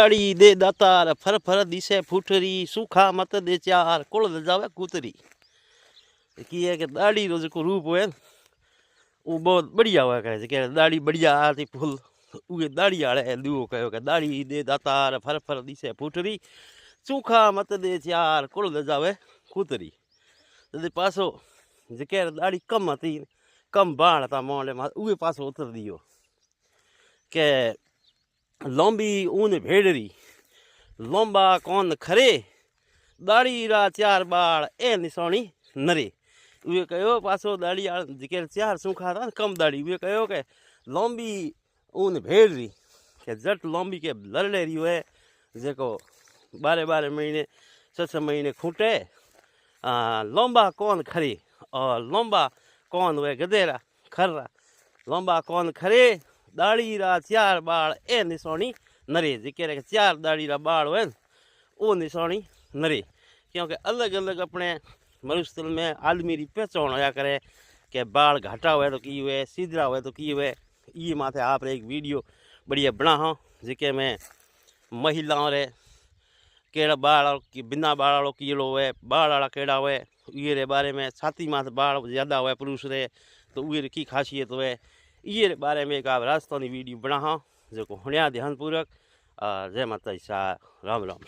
दाढ़ी दे दातार फर फर दिसे फूटरी सूखा मत दे चार कुल जावे कूतरी। की है कि दाढ़ी रो जो रूप हो वो बहुत बढ़िया हुआ कहे दाढ़ी बढ़िया आती फुल उहे दाढ़ी आड़े दुओ कहो कि दाढ़ी दे दातार फर फर दिसे फूटरी सूखा मत दे चार कुल जावे कूतरी। पासो जेके दाढ़ी कम थी कम बाण था मोहल्ले में उहे पासो उतर दियो के लंबी ऊन भेड़री लंबा कौन खरे दाढ़ी रा चार बाड़ ए निशानी नरे। उहे कहो पासो दाढ़ी जेके चार सूखा था कम दाढ़ी उहे कहो के लंबी ऊन भेड़री के जट लंबी के लड़े रही है जेको 12 महीने 6 महीने खूटे लंबा कौन खरे और लंबा कौन वे गधेरा खर्रा लंबा कौन खरे दाढ़ी रा चार बाड़ ए निशानी नरे जेके चार दाढ़ी रा बाड़ हुए वो निशानी नरे। क्योंकि अलग अलग अपने मरुस्थल में आदमी री पहचान होया करे कि बाल घाटा हुए तो की हुए सीधरा हुए तो की हुए। ये माथे आप एक वीडियो बढ़िया बना हो जेके में महिलाओं रे केड़ा बाल की बिना बाल वालों कीड़ो हुए बाल वाला केड़ा हुए ये रे बारे में छाती माथे बाल ज़्यादा हुए पुरुष रे तो उहे की खासियत हुए ये रे बारे में एक आप राजस्थानी वीडियो बना हो जो हणिया ध्यानपूर्वक जय माता सा राम राम।